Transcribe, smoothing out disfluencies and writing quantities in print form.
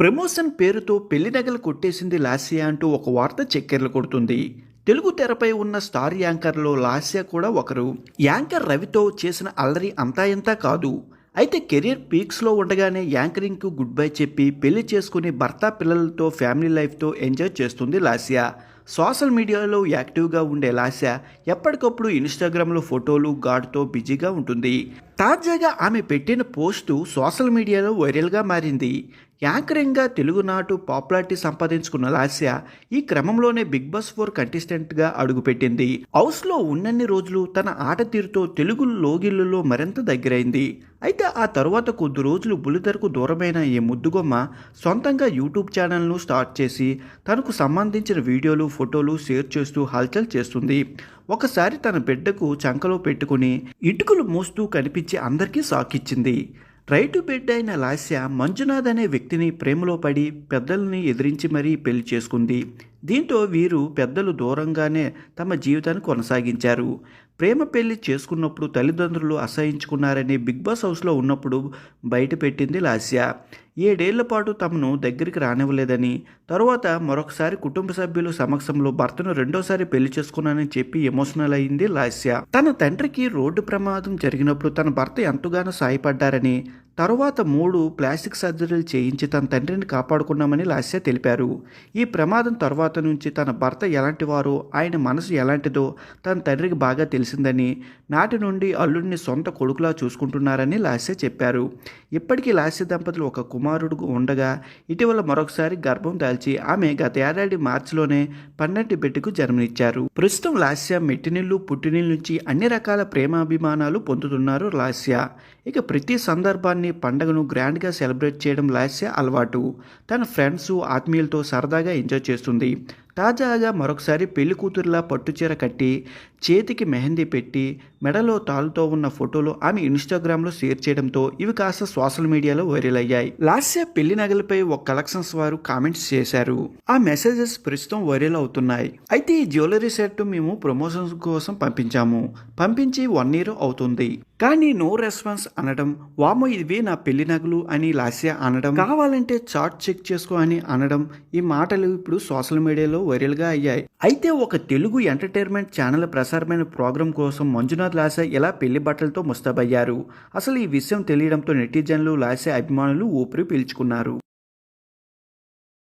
Promotion పేరుతో పెళ్లి నగలు కొట్టేసింది లాస్య అంటూ ఒక వార్త చక్కెర్లు కొడుతుంది. తెలుగు తెరపై ఉన్న స్టార్ యాంకర్లో లాస్య కూడా ఒకరు. యాంకర్ రవితో చేసిన అల్లరి అంతా ఇంతా కాదు. అయితే కెరీర్ పీక్స్లో ఉండగానే యాంకరింగ్కు గుడ్ బై చెప్పి పెళ్లి చేసుకుని భర్త పిల్లలతో ఫ్యామిలీ లైఫ్తో ఎంజాయ్ చేస్తుంది లాస్య. సోషల్ మీడియాలో యాక్టివ్గా ఉండే లాస్య ఎప్పటికప్పుడు ఇన్స్టాగ్రామ్లో ఫోటోలు గాడ్తో బిజీగా ఉంటుంది. తాజాగా ఆమె పెట్టిన పోస్టు సోషల్ మీడియాలో వైరల్గా మారింది. యాంకరింగ్గా తెలుగునాటు పాపులారిటీ సంపాదించుకున్న లాస్య ఈ క్రమంలోనే బిగ్ బాస్ 4 కంటెస్టెంట్గా అడుగుపెట్టింది. హౌస్లో ఉన్నన్ని రోజులు తన ఆట తీరుతో తెలుగు లోగిళ్లలో మరింత దగ్గరైంది. అయితే ఆ తరువాత కొద్ది రోజులు బుల్లితెరకు దూరమైన ఈ ముద్దుగొమ్మ సొంతంగా యూట్యూబ్ ఛానల్ను స్టార్ట్ చేసి తనకు సంబంధించిన వీడియోలు ఫోటోలు షేర్ చేస్తూ హల్చల్ చేస్తుంది. ఒకసారి తన బిడ్డకు చంకలో పెట్టుకుని ఇటుకలు మోస్తూ కనిపించి అందరికీ షాక్ ఇచ్చింది. రైతు బిడ్డ అయిన లాస్య మంజునాథ్ అనే వ్యక్తిని ప్రేమలో పడి పెద్దల్ని ఎదిరించి మరీ పెళ్లి చేసుకుంది. దీంతో వీరు పెద్దలు దూరంగానే తమ జీవితాన్ని కొనసాగించారు. ప్రేమ పెళ్లి చేసుకున్నప్పుడు తల్లిదండ్రులు అసహించుకున్నారని బిగ్ బాస్ హౌస్లో ఉన్నప్పుడు బయట పెట్టింది లాస్య. 7 ఏళ్ల పాటు తమను దగ్గరికి రానివ్వలేదని, తరువాత మరొకసారి కుటుంబ సభ్యుల సమక్షంలో భర్తను రెండోసారి పెళ్లి చేసుకున్నానని చెప్పి ఎమోషనల్ అయింది లాస్య. తన తండ్రికి రోడ్డు ప్రమాదం జరిగినప్పుడు తన భర్త ఎంతగానో సాయపడ్డారని, తరువాత 3 ప్లాస్టిక్ సర్జరీలు చేయించి తన తండ్రిని కాపాడుకున్నామని లాస్య తెలిపారు. ఈ ప్రమాదం తర్వాత నుంచి తన భర్త ఎలాంటి వారో, ఆయన మనసు ఎలాంటిదో తన తండ్రికి బాగా తెలిసిందని, నాటి నుండి అల్లుడిని సొంత కొడుకులా చూసుకుంటున్నారని లాస్య చెప్పారు. ఇప్పటికీ లాస్య దంపతులు ఒక కుమారుడు ఉండగా ఇటీవల మరొకసారి గర్భం దాల్చి ఆమె గత ఏడాది మార్చిలోనే 12 బిడ్డకు జన్మనిచ్చారు. ప్రస్తుతం లాస్య మెట్టినిల్లు పుట్టినిల్లు నుంచి అన్ని రకాల ప్రేమాభిమానాలు పొందుతున్నారు లాస్య. ఇక ప్రతి సందర్భాన్ని పండుగను గ్రాండ్గా సెలబ్రేట్ చేయడం లాస్య అలవాటు. తన ఫ్రెండ్స్ ఆత్మీయులతో సరదాగా ఎంజాయ్ చేస్తుంది. తాజాగా మరొకసారి పెళ్లి కూతురులా పట్టుచీర కట్టి చేతికి మెహందీ పెట్టి మెడలో తాళుతో ఉన్న ఫోటోలు ఆమె ఇన్స్టాగ్రామ్లో షేర్ చేయడంతో ఇవి కాస్త సోషల్ మీడియాలో వైరల్ అయ్యాయి. లాస్య పెళ్లి నగలపై ఒక కలెక్షన్స్ వారు కామెంట్స్ చేశారు. ఆ మెసేజెస్ ప్రస్తుతం వైరల్ అవుతున్నాయి. అయితే ఈ జ్యువెలరీ సెట్ మేము ప్రమోషన్స్ కోసం పంపించి 1 year అవుతుంది, కానీ నో రెస్పాన్స్ అనడం, వామో ఇవి నా పెళ్లి నగలు అని లాస్య అనడం, కావాలంటే చార్ట్ చెక్ చేసుకో అని అనడం, ఈ మాటలు ఇప్పుడు సోషల్ మీడియాలో వైరల్గా అయ్యాయి. అయితే ఒక తెలుగు ఎంటర్టైన్మెంట్ ఛానల్ ప్రసారమైన ప్రోగ్రాం కోసం మంజునాథ్ లాస్య ఇలా పెళ్లి బట్టలతో ముస్తాబయ్యారు. అసలు ఈ విషయం తెలియడంతో నెటిజన్లు లాస్య అభిమానులు ఊపిరి పీల్చుకున్నారు.